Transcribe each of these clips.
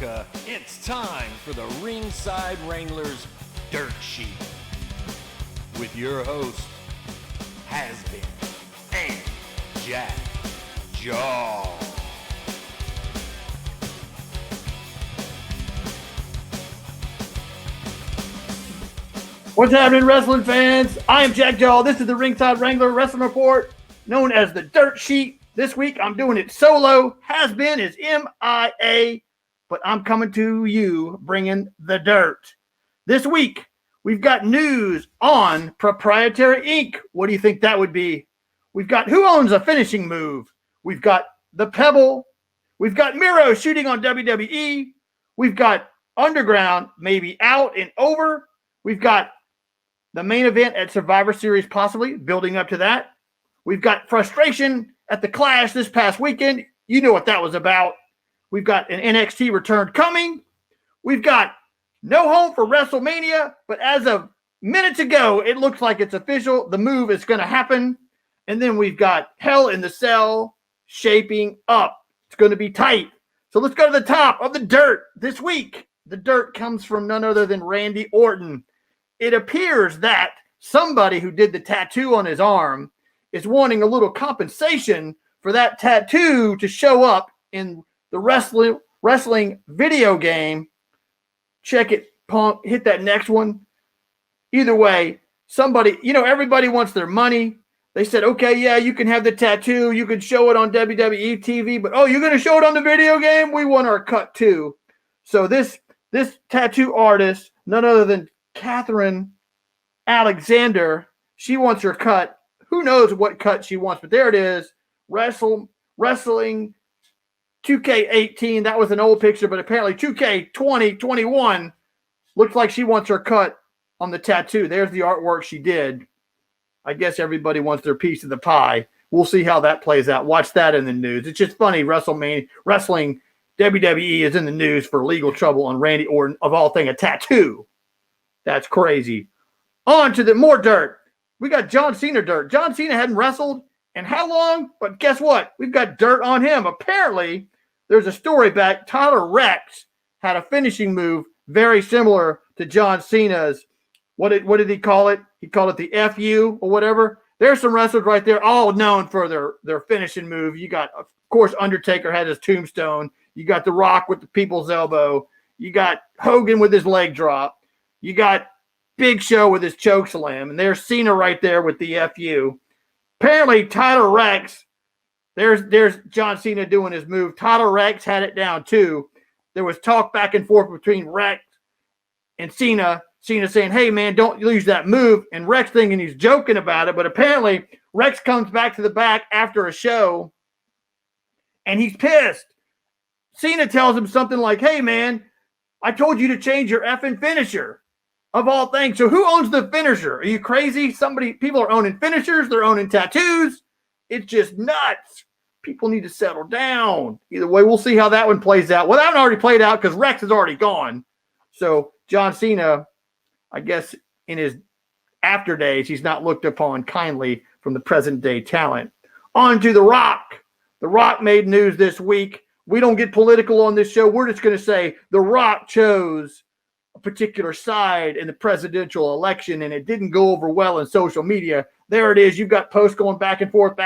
America, it's time for the Ringside Wranglers Dirt Sheet with your host, Has-Been and Jack Jaw. What's happening, wrestling fans? I am Jack Jaw. This is the Ringside Wrangler Wrestling Report, known as the Dirt Sheet. This week, I'm doing it solo. Has-Been is MIA, but I'm coming to you bringing the dirt. This week, we've got news on Proprietary Ink. What do you think that would be? We've got who owns a finishing move. We've got the Pebble. We've got Miro shooting on WWE. We've got Underground maybe out and over. We've got the main event at Survivor Series possibly building up to that. We've got frustration at the Clash this past weekend. You know what that was about. We've got an NXT Return coming. We've got no home for Wrestlemania, but as of minutes ago, it looks like it's official. The move is going to happen. And then we've got Hell in the Cell shaping up. It's going to be tight. So let's go to the top of the dirt this week. The dirt comes from none other than Randy Orton. It appears that somebody who did the tattoo on his arm is wanting a little compensation for that tattoo to show up in the wrestling video game. Check it, Punk. Hit that next one. Either way, somebody, everybody wants their money. They said, okay, yeah, you can have the tattoo. You can show it on WWE TV, but you're going to show it on the video game? We want our cut too. So this tattoo artist, none other than Catherine Alexander, she wants her cut. Who knows what cut she wants, but there it is. Wrestling 2K18. That was an old picture, but apparently 2K2021 looks like she wants her cut on the tattoo. There's the artwork she did. I guess everybody wants their piece of the pie. We'll see how that plays out. Watch that in the news. It's just funny. Wrestling WWE is in the news for legal trouble on Randy Orton, of all things, a tattoo. That's crazy. On to the more dirt. We got John Cena dirt. John Cena hadn't wrestled in how long? But guess what? We've got dirt on him. Apparently, there's a story back. Tyler Rex had a finishing move very similar to John Cena's. What did he call it? He called it the FU or whatever. There's some wrestlers right there, all known for their finishing move. You got, of course, Undertaker had his tombstone. You got The Rock with the people's elbow. You got Hogan with his leg drop. You got Big Show with his choke slam. And there's Cena right there with the FU. Apparently, Tyler Rex, there's John Cena doing his move. Tyler Rex had it down too. There was talk back and forth between Rex and Cena. Cena saying, hey, man, don't lose that move. And Rex thinking he's joking about it. But apparently, Rex comes back to the back after a show, and he's pissed. Cena tells him something like, hey, man, I told you to change your effing finisher, of all things. So who owns the finisher? Are you crazy? People are owning finishers. They're owning tattoos. It's just nuts. People need to settle down. Either way, we'll see how that one plays out. Well, that one already played out because Rex is already gone. So John Cena, I guess in his after days, he's not looked upon kindly from the present day talent. On to The Rock. The Rock made news this week. We don't get political on this show. We're just going to say The Rock chose a particular side in the presidential election, and it didn't go over well in social media. There it is. You've got posts going back and forth,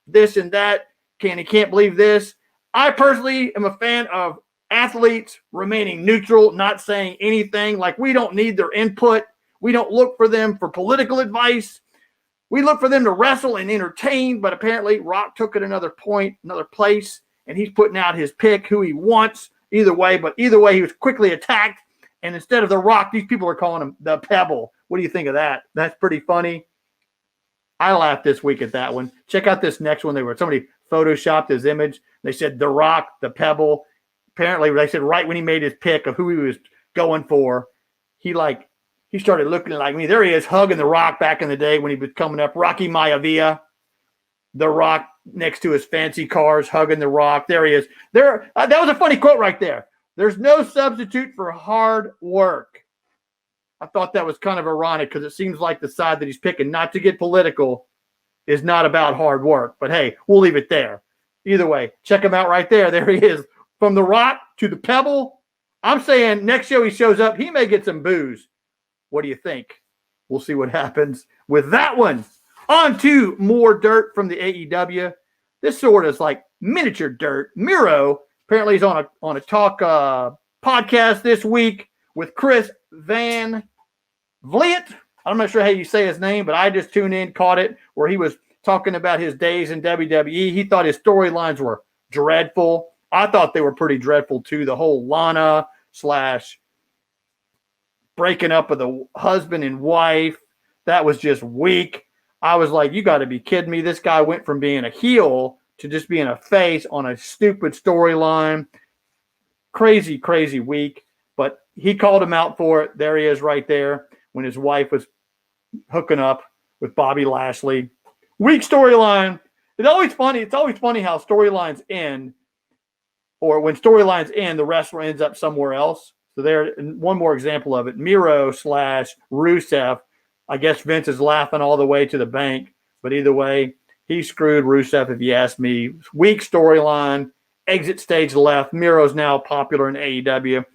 this and that. Can't believe this. I personally am a fan of athletes remaining neutral, not saying anything. Like, we don't need their input. We don't look for them for political advice. We look for them to wrestle and entertain, but apparently Rock took it another place, and he's putting out his pick, who he wants either way. But either way, he was quickly attacked, and instead of The Rock, these people are calling him the Pebble. What do you think of that? That's pretty funny. I laughed this week at that one. Check out this next one. Somebody photoshopped his image. They said The Rock, the Pebble. Apparently, they said right when he made his pick of who he was going for, he started looking like me. There he is, hugging The Rock back in the day when he was coming up. Rocky Maivia, The Rock next to his fancy cars, hugging The Rock. There he is. That was a funny quote right there. There's no substitute for hard work. I thought that was kind of ironic because it seems like the side that he's picking, not to get political, is not about hard work. But hey, we'll leave it there. Either way, check him out right there. There he is, from the Rock to the Pebble. I'm saying next show he shows up, he may get some booze. What do you think? We'll see what happens with that one. On to more dirt from the AEW. This sort of is like miniature dirt. Miro apparently is on a talk podcast this week with Chris Van Vliet. I'm not sure how you say his name, but I just tuned in, caught it, where he was talking about his days in WWE. He thought his storylines were dreadful. I thought they were pretty dreadful too. The whole Lana / breaking up of the husband and wife, that was just weak. I was like, you got to be kidding me. This guy went from being a heel to just being a face on a stupid storyline. Crazy, crazy week. But he called him out for it. There he is right there when his wife was hooking up with Bobby Lashley. Weak storyline. It's always funny how storylines end, or when storylines end, the wrestler ends up somewhere else. So there, one more example of it. Miro / Rusev. I guess Vince is laughing all the way to the bank. But either way, he screwed Rusev, if you ask me. Weak storyline. Exit stage left. Miro's now popular in AEW.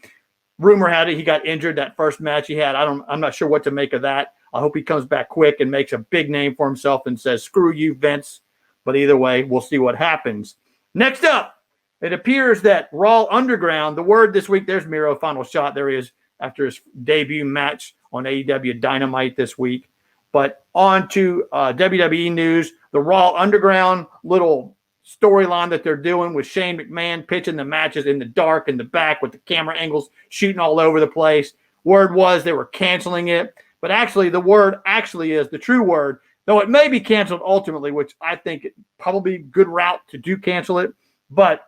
Rumor had it he got injured that first match he had. I'm not sure what to make of that. I hope he comes back quick and makes a big name for himself and says, screw you, Vince. But either way, we'll see what happens. Next up, it appears that Raw Underground, the word this week, there's Miro, final shot. There he is after his debut match on AEW Dynamite this week. But on to WWE news, the Raw Underground little storyline that they're doing with Shane McMahon pitching the matches in the dark in the back with the camera angles shooting all over the place. Word was they were canceling it. But actually, the word actually is the true word, though it may be canceled ultimately, which I think it probably a good route to do cancel it. But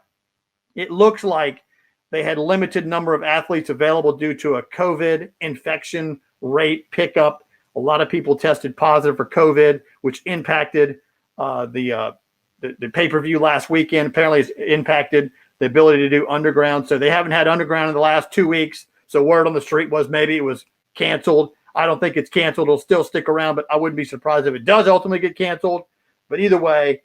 it looks like they had limited number of athletes available due to a COVID infection rate pickup. A lot of people tested positive for COVID, which impacted the pay-per-view last weekend. Apparently, it's impacted the ability to do Underground. So they haven't had Underground in the last 2 weeks. So word on the street was maybe it was canceled. I don't think it's canceled. It'll still stick around, but I wouldn't be surprised if it does ultimately get canceled. But either way,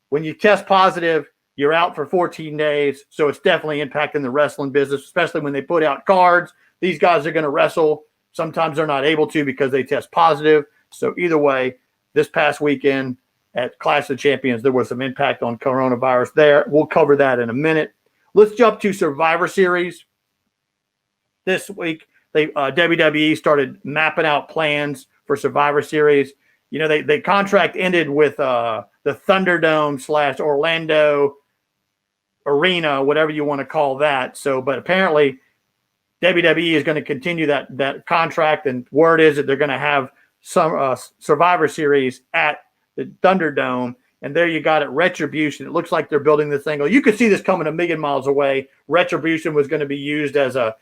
when you test positive, you're out for 14 days. So it's definitely impacting the wrestling business, especially when they put out cards. These guys are going to wrestle. Sometimes they're not able to because they test positive. So either way, this past weekend at Clash of Champions, there was some impact on coronavirus there. We'll cover that in a minute. Let's jump to Survivor Series. This week, WWE started mapping out plans for Survivor Series. You know, the contract ended with the Thunderdome / Orlando Arena, whatever you want to call that. So, but apparently WWE is going to continue that contract, and word is that they're going to have some Survivor Series at the Thunderdome. And there you got it, Retribution. It looks like they're building this angle. You could see this coming a million miles away. Retribution was going to be used as a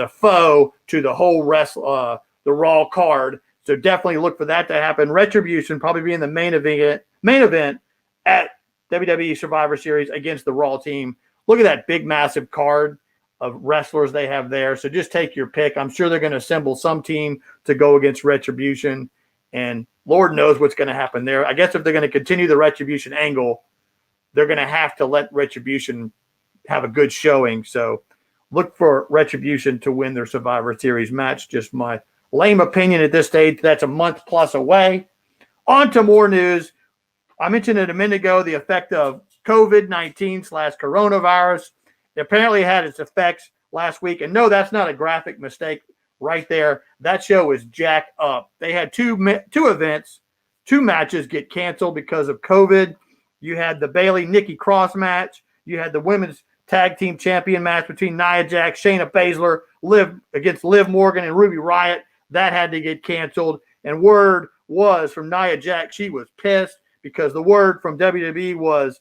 foe to the whole the Raw card. So definitely look for that to happen. Retribution probably being the main event at WWE Survivor Series against the Raw team. Look at that big, massive card of wrestlers they have there. So just take your pick. I'm sure they're going to assemble some team to go against Retribution. And Lord knows what's going to happen there. I guess if they're going to continue the Retribution angle, they're going to have to let Retribution have a good showing. So look for Retribution to win their Survivor Series match. Just my lame opinion at this stage. That's a month plus away. On to more news. I mentioned it a minute ago, the effect of COVID-19 / coronavirus. It apparently had its effects last week. And no, that's not a graphic mistake right there. That show is jacked up. They had two events, 2 matches get canceled because of COVID. You had the Bayley-Nikki Cross match. You had the women's tag team champion match between Nia Jax, Shayna Baszler, against Liv Morgan and Ruby Riott. That had to get canceled. And word was from Nia Jax, she was pissed because the word from WWE was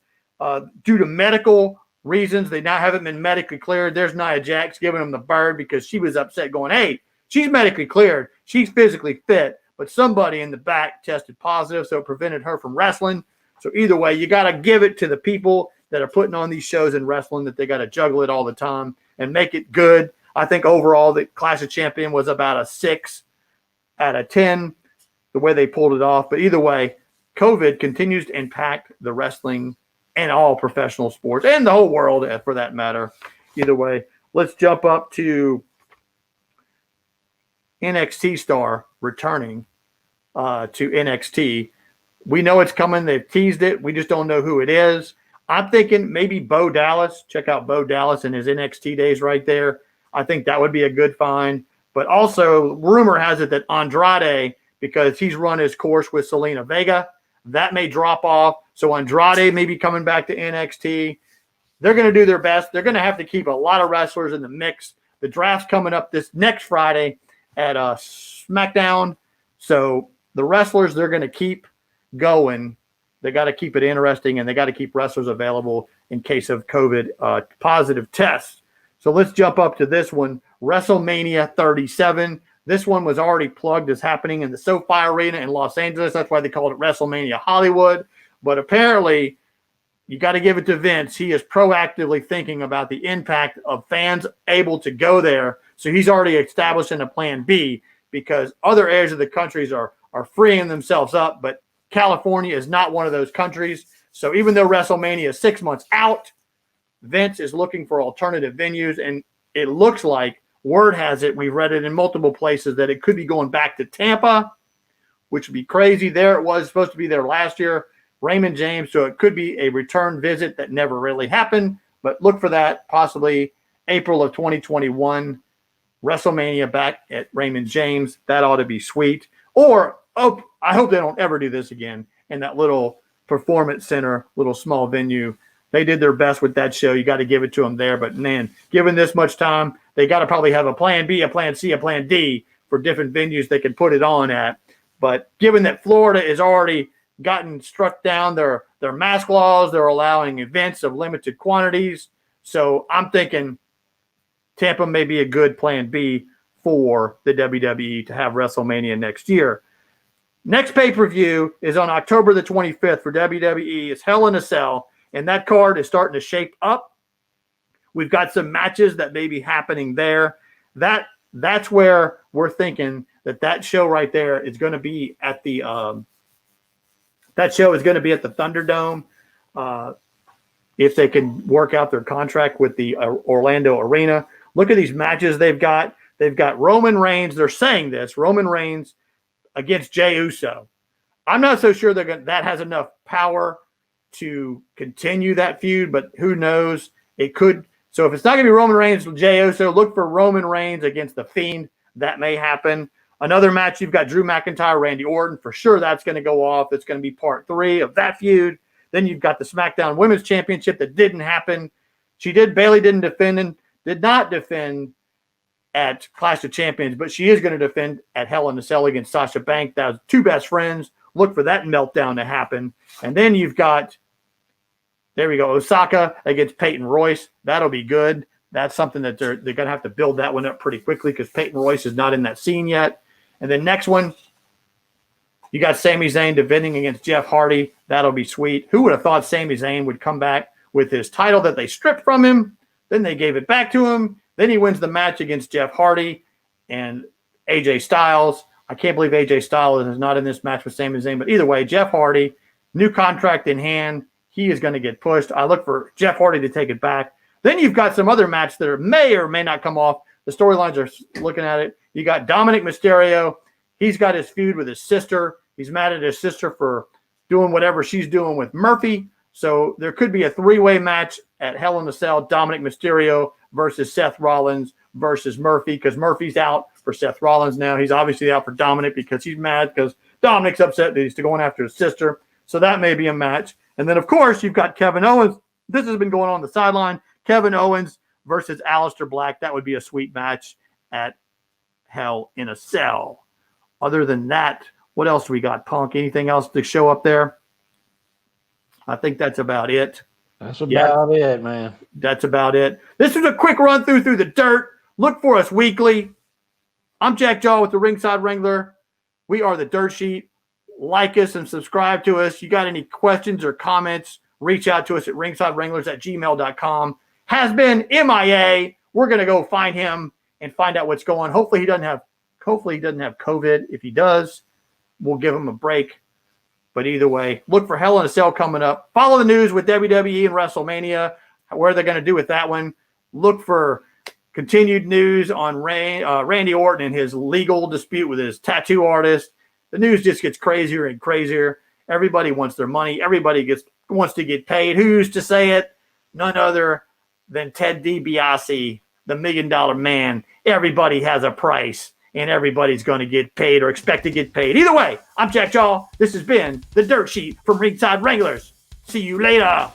due to medical reasons. They now haven't been medically cleared. There's Nia Jax giving them the bird because she was upset going, hey, she's medically cleared. She's physically fit, but somebody in the back tested positive, so it prevented her from wrestling. So either way, you got to give it to the people that are putting on these shows in wrestling, that they got to juggle it all the time and make it good. I think overall the Clash of Champions was about a 6 out of 10, the way they pulled it off. But either way, COVID continues to impact the wrestling and all professional sports and the whole world for that matter. either way. Let's jump up to NXT star returning to NXT. We know it's coming. They've teased it. We just don't know who it is. I'm thinking maybe Bo Dallas. Check out Bo Dallas in his NXT days right there. I think that would be a good find. But also, rumor has it that Andrade, because he's run his course with Selena Vega, that may drop off. So Andrade may be coming back to NXT. They're going to do their best. They're going to have to keep a lot of wrestlers in the mix. The draft's coming up this next Friday at SmackDown. So the wrestlers they're going to keep going. They got to keep it interesting, and they got to keep wrestlers available in case of COVID positive tests. So let's jump up to this one, WrestleMania 37. This one was already plugged as happening in the SoFi Arena in Los Angeles. That's why they called it WrestleMania Hollywood. But apparently, you got to give it to Vince. He is proactively thinking about the impact of fans able to go there. So he's already establishing a plan B, because other areas of the countries are freeing themselves up, but California is not one of those countries. So even though WrestleMania is 6 months out, Vince is looking for alternative venues, and it looks like, word has it, we've read it in multiple places, that it could be going back to Tampa, which would be crazy. There it was supposed to be there last year, Raymond James, so it could be a return visit that never really happened, but look for that, possibly April of 2021, WrestleMania back at Raymond James. That ought to be sweet. Or, I hope they don't ever do this again in that little performance center, little small venue. They did their best with that show. You got to give it to them there. But, man, given this much time, they got to probably have a plan B, a plan C, a plan D for different venues they can put it on at. But given that Florida has already gotten struck down their mask laws, they're allowing events of limited quantities. So I'm thinking Tampa may be a good plan B for the WWE to have WrestleMania next year. Next pay-per-view is on October the 25th for WWE. It's Hell in a Cell. And that card is starting to shape up. We've got some matches that may be happening there. That's where we're thinking that show right there is going to be at the Thunderdome. If they can work out their contract with the Orlando Arena. Look at these matches they've got. They've got Roman Reigns. They're saying this, Roman Reigns against Jey Uso. I'm not so sure that has enough power to continue that feud, but who knows? It could. So if it's not going to be Roman Reigns with Jey Uso, look for Roman Reigns against The Fiend. That may happen. Another match, you've got Drew McIntyre, Randy Orton. For sure, that's going to go off. It's going to be part 3 of that feud. Then you've got the SmackDown Women's Championship that didn't happen. Bailey did not defend at Clash of Champions, but she is going to defend at Hell in a Cell against Sasha Banks. That was 2 best friends. Look for that meltdown to happen. And then you've got, there we go, Osaka against Peyton Royce. That'll be good. That's something that they're going to have to build that one up pretty quickly, because Peyton Royce is not in that scene yet. And then next one, you got Sami Zayn defending against Jeff Hardy. That'll be sweet. Who would have thought Sami Zayn would come back with his title that they stripped from him? Then they gave it back to him. Then he wins the match against Jeff Hardy and AJ Styles. I can't believe AJ Styles is not in this match with Sami Zayn. But either way, Jeff Hardy, new contract in hand. He is going to get pushed. I look for Jeff Hardy to take it back. Then you've got some other matches that may or may not come off. The storylines are looking at it. You got Dominic Mysterio. He's got his feud with his sister. He's mad at his sister for doing whatever she's doing with Murphy. So there could be a 3-way match at Hell in a Cell. Dominic Mysterio versus Seth Rollins versus Murphy, because Murphy's out for Seth Rollins now. He's obviously out for Dominic because he's mad because Dominic's upset that he's going after his sister. So that may be a match. And then, of course, you've got Kevin Owens. This has been going on the sideline. Kevin Owens versus Aleister Black. That would be a sweet match at Hell in a Cell. Other than that, what else do we got, Punk? Anything else to show up there? I think that's about it. That's about it, man. That's about it. This is a quick run through the dirt. Look for us weekly. I'm Jack Jaw with the Ringside Wrangler. We are the Dirt Sheet. Like us and subscribe to us. You got any questions or comments, reach out to us at ringsidewranglers@gmail.com. Has been MIA. We're going to go find him and find out what's going on. Hopefully he doesn't have COVID. If he does, we'll give him a break. But either way, look for Hell in a Cell coming up. Follow the news with WWE and WrestleMania, where they're going to do with that one. Look for continued news on Randy Orton and his legal dispute with his tattoo artist. The news just gets crazier and crazier. Everybody wants their money. Everybody wants to get paid. Who's to say it? None other than Ted DiBiase, the $1 Million Man. Everybody has a price, and everybody's going to get paid or expect to get paid. Either way, I'm Jack Jaw. This has been the Dirt Sheet from Ringside Wranglers. See you later.